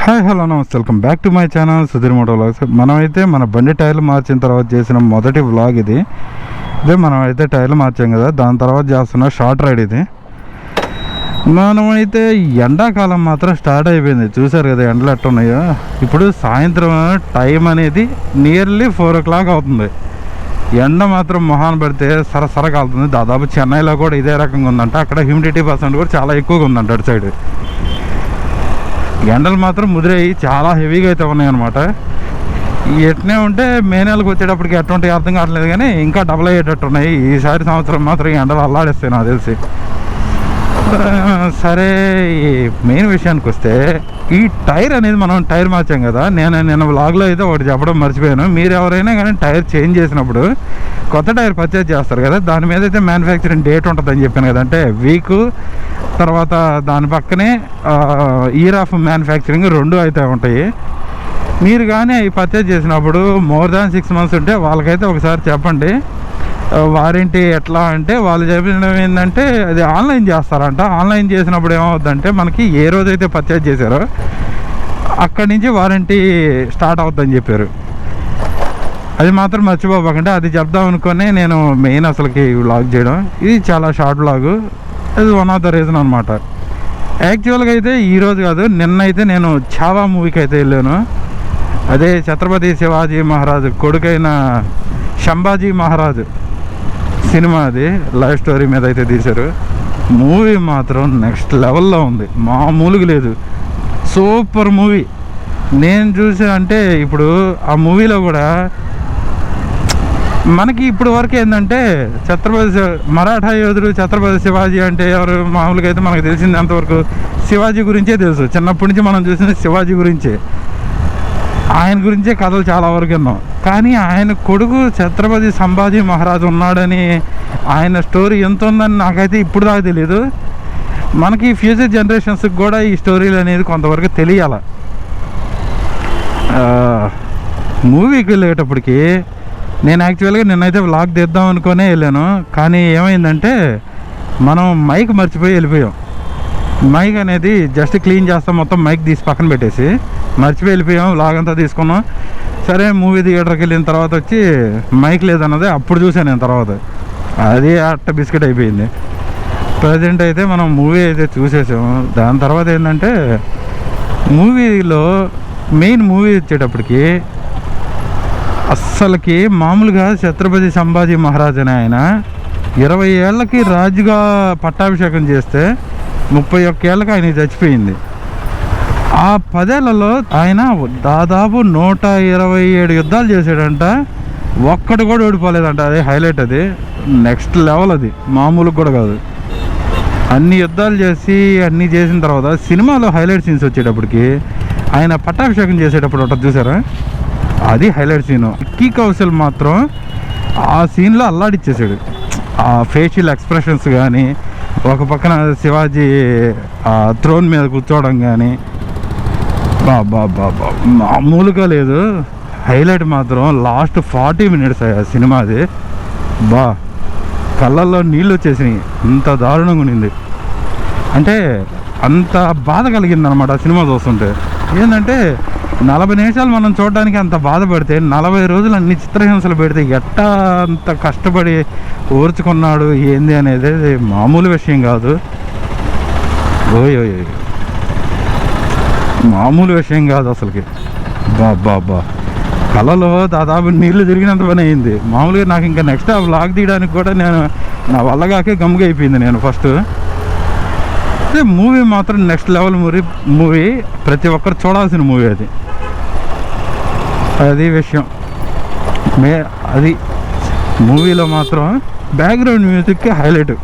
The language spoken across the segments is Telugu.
హాయ్ హలో నమస్తే, welcome back to my channel Sudheer moto vlogs. మనమైతే మన బండి టైర్లు మార్చిన తర్వాత చేసిన మొదటి వ్లాగ్ ఇది. మనమైతే టైర్లు మార్చాం కదా, దాని తర్వాత చేస్తున్న షార్ట్ రైడ్ ఇది. మనమైతే ఎండాకాలం మాత్రం స్టార్ట్ అయిపోయింది. చూసారు కదా ఎండలు ఎట్టున్నాయో. ఇప్పుడు సాయంత్రం టైం అనేది నియర్లీ 4 o'clock అవుతుంది. ఎండ మాత్రం మొహాన పడితే సరసర కాలుతుంది. దాదాపు చెన్నైలో కూడా ఇదే రకంగా ఉందంట. అక్కడ హ్యూమిడిటీ % కూడా చాలా ఎక్కువగా ఉందంట అటు సైడ్. ఎండలు మాత్రం ముదిరేయి చాలా హెవీగా అయితే ఉన్నాయి అనమాట. ఎట్నే ఉంటే మే నెలకు వచ్చేటప్పటికి ఎటువంటి అర్థం కావట్లేదు, కానీ ఇంకా డబుల్ అయ్యేటట్టు ఉన్నాయి. ఈసారి సంవత్సరం మాత్రం ఎండలు అల్లాడేస్తాయి నాకు తెలిసి. సరే, ఈ మెయిన్ విషయానికి వస్తే ఈ టైర్ అనేది మనం టైర్ మార్చాం కదా. నేను వ్లాగ్లో అయితే ఒకటి చెప్పడం మర్చిపోయాను. మీరు ఎవరైనా కానీ టైర్ చేంజ్ చేసినప్పుడు కొత్త టైర్ పర్చేజ్ చేస్తారు కదా, దాని మీద అయితే మ్యానుఫ్యాక్చరింగ్ డేట్ ఉంటుందని చెప్పాను కదా. అంటే వీకు తర్వాత దాని పక్కనే ఇయర్ ఆఫ్ మ్యానుఫ్యాక్చరింగ్ 2 అయితే ఉంటాయి. మీరు కానీ అవి పర్చేజ్ చేసినప్పుడు మోర్ దాన్ 6 months ఉంటే వాళ్ళకైతే ఒకసారి చెప్పండి. వారంటీ ఎట్లా అంటే వాళ్ళు చెప్పినవి ఏంటంటే అది ఆన్లైన్ చేస్తారంట. ఆన్లైన్ చేసినప్పుడు ఏమవుద్దంటే మనకి ఏ రోజైతే పర్చేజ్ చేశారో అక్కడి నుంచి వారంటీ స్టార్ట్ అవుతుందని చెప్పారు. అది మాత్రం మర్చిపోకండి. అది చెప్దాం అనుకుని నేను మెయిన్ అసలుకి వ్లాగ్ చేయడం. ఇది చాలా షార్ట్ వ్లాగు. అది వన్ ఆఫ్ ద రీజన్ అనమాట. యాక్చువల్గా అయితే ఈరోజు కాదు, నిన్నైతే నేను ఛావా మూవీకి అయితే వెళ్ళాను. అదే ఛత్రపతి శివాజీ మహారాజు కొడుకైన సంభాజీ మహారాజు సినిమా. అది లైవ్ స్టోరీ మీద అయితే తీశారు. మూవీ మాత్రం నెక్స్ట్ లెవెల్లో ఉంది, మామూలుగా లేదు. Super movie. నేను చూసా అంటే ఇప్పుడు ఆ మూవీలో కూడా మనకి ఇప్పుడు వరకు ఏంటంటే ఛత్రపతి మరాఠా యోధుడు ఛత్రపతి శివాజీ అంటే ఎవరు మామూలుగా అయితే మనకు తెలిసింది అంతవరకు శివాజీ గురించే తెలుసు. చిన్నప్పటి నుంచి మనం చూసిన శివాజీ గురించే, ఆయన గురించే కథలు చాలా వరకు విన్నాం. కానీ ఆయన కొడుకు ఛత్రపతి సంభాజీ మహారాజు ఉన్నాడని, ఆయన స్టోరీ ఎంత ఉందని నాకైతే ఇప్పుడు దాకా తెలియదు. మనకి ఫ్యూచర్ జనరేషన్స్కి కూడా ఈ స్టోరీలు అనేది కొంతవరకు తెలియాల. మూవీకి వెళ్ళేటప్పటికి నేను యాక్చువల్గా నిన్నైతే వ్లాగ్ తీద్దాం అనుకునే వెళ్ళాను. కానీ ఏమైందంటే మనం మైక్ మర్చిపోయి వెళ్ళిపోయాం. మైక్ అనేది జస్ట్ క్లీన్ చేస్తాం, మొత్తం మైక్ తీసి పక్కన పెట్టేసి మర్చిపోయి వెళ్ళిపోయాం. వ్లాగ్ అంతా తీసుకున్నాం. సరే, మూవీ థియేటర్కి వెళ్ళిన తర్వాత వచ్చి మైక్ లేదన్నది అప్పుడు చూసాను నేను. తర్వాత అది అట్ట బిస్కెట్ అయిపోయింది. ప్రజెంట్ అయితే మనం మూవీ అయితే చూసేసాము. దాని తర్వాత ఏంటంటే మూవీలో మెయిన్ మూవీ వచ్చేటప్పటికి అస్సలకి మామూలుగా ఛత్రపతి సంభాజీ మహారాజ్ అని ఆయన 20 ఏళ్ళకి రాజుగా పట్టాభిషేకం చేస్తే 31 ఏళ్ళకి ఆయన చచ్చిపోయింది. ఆ 10 ఏళ్లలో ఆయన దాదాపు 127 యుద్ధాలు చేశాడంట. ఒక్కటి కూడా ఓడిపోలేదంట. అదే హైలైట్. అది నెక్స్ట్ లెవెల్. అది మామూలుగా కూడా కాదు. అన్ని యుద్ధాలు చేసి అన్నీ చేసిన తర్వాత సినిమాలో హైలైట్ సీన్స్ వచ్చేటప్పటికి ఆయన పట్టాభిషేకం చేసేటప్పుడు ఒకటి చూసారా, అది హైలైట్ సీను. విక్కీ కౌశల్ మాత్రం ఆ సీన్లో అల్లాడిచ్చేసాడు. ఆ ఫేషియల్ ఎక్స్ప్రెషన్స్ కానీ, ఒక పక్కన శివాజీ థ్రోన్ మీద కూర్చోవడం కానీ బాబా మామూలుగా లేదు. హైలైట్ మాత్రం లాస్ట్ 40 minutes ఆ సినిమాది. కళ్ళల్లో నీళ్ళు వచ్చేసినాయి, అంత దారుణంగా ఉండింది. అంటే అంత బాధ కలిగిందనమాట ఆ సినిమా చూస్తుంటే. ఏంటంటే 40 నిమిషాలు మనం చూడడానికి అంత బాధపడితే 40 రోజులు అన్ని చిత్రహింసలు పెడితే ఎట్టా అంత కష్టపడి ఓర్చుకున్నాడు ఏంది అనేది మామూలు విషయం కాదు. ఓయ్ మామూలు విషయం కాదు అసలుకి. బాబా కళలో దాదాపు నీళ్లు తిరిగినంత పని అయింది. మామూలుగా నాకు ఇంకా నెక్స్ట్ ఆ వ్లాగ్ తీయడానికి కూడా నేను నా వల్లగాకే గమ్ముగా అయిపోయింది. నేను ఫస్ట్ మూవీ మాత్రం నెక్స్ట్ లెవెల్ మూవీ. ప్రతి ఒక్కరు చూడాల్సిన మూవీ అది విషయం. అది మూవీలో మాత్రం బ్యాక్గ్రౌండ్ మ్యూజిక్కి హైలైట్.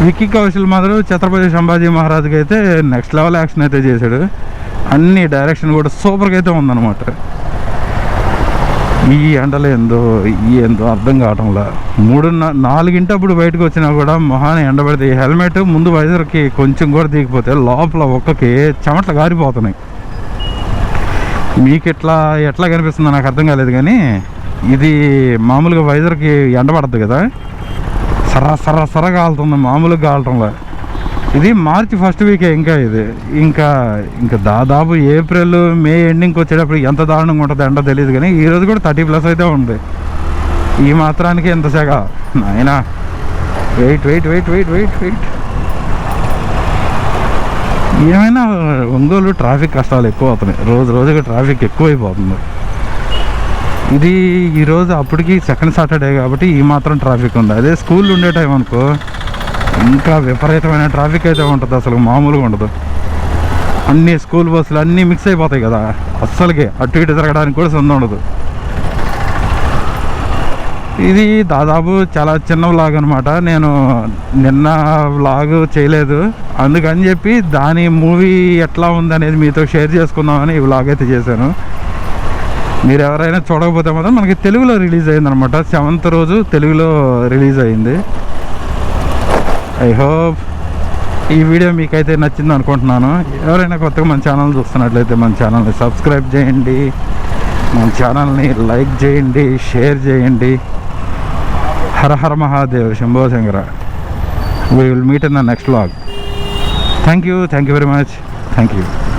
విక్కీ కౌశల్ మాత్రం ఛత్రపతి సంభాజీ మహారాజుకి అయితే నెక్స్ట్ లెవెల్ యాక్షన్ అయితే చేశాడు. అన్ని డైరెక్షన్ కూడా సూపర్గా అయితే ఉందన్నమాట. ఈ ఎండలో ఏందో అర్థం కావటంలా 3-4 బయటకు వచ్చినా కూడా మొహాన్ని ఎండబడితే హెల్మెట్ ముందు వైజర్కి కొంచెం కూడా దిగిపోతే లోపల ఒక్కకి చెమట్లు గారిపోతున్నాయి. మీకు ఎట్లా కనిపిస్తుందో నాకు అర్థం కాలేదు, కానీ ఇది మామూలుగా వైజర్కి ఎండబడద్దు కదా, సరా కాలుతుంది, మామూలుగా కాలటంలా. ఇది మార్చి ఫస్ట్ వీకే ఇంకా దాదాపు ఏప్రిల్ మే ఎండింగ్కి వచ్చేటప్పుడు ఎంత దారుణంగా ఉంటుందో ఎండ తెలియదు, కానీ ఈరోజు కూడా 30+ అయితే ఉంది. ఈ మాత్రానికి ఎంత సెగ నాయనా. వెయిట్ ఏమైనా ఒంగోలు ట్రాఫిక్ కష్టాలు ఎక్కువ అవుతున్నాయి, రోజుకి ట్రాఫిక్ ఎక్కువైపోతుంది. ఇది ఈరోజు అప్పటికి సెకండ్ సాటర్డే కాబట్టి ఈ మాత్రం ట్రాఫిక్ ఉంది. అదే స్కూల్ ఉండే టైం అనుకో ఇంకా విపరీతమైన ట్రాఫిక్ అయితే ఉంటుంది, అసలు మామూలుగా ఉండదు. అన్ని స్కూల్ బస్సులు అన్నీ మిక్స్ అయిపోతాయి కదా, అస్సలకి అటు ఇటు తిరగడానికి కూడా సంద ఉండదు. ఇది దాదాపు చాలా చిన్న వ్లాగ్ అనమాట. నేను నిన్న వ్లాగ్ చేయలేదు, అందుకని చెప్పి దాని మూవీ ఎట్లా ఉందనేది మీతో షేర్ చేసుకుందామని ఈ వ్లాగ్ అయితే చేశాను. మీరు ఎవరైనా చూడకపోతే మాత్రం మనకి తెలుగులో రిలీజ్ అయింది అనమాట. 7th రోజు తెలుగులో రిలీజ్ అయింది. ఐ హోప్ ఈ వీడియో మీకైతే నచ్చింది అనుకుంటున్నాను. ఎవరైనా కొత్తగా మన ఛానల్ చూస్తున్నట్లయితే మన ఛానల్ని సబ్స్క్రైబ్ చేయండి, మన ఛానల్ని లైక్ చేయండి, షేర్ చేయండి. హర హర Mahadev, Shambho Shankara. We will meet in the next vlog. Thank you very much. Thank you.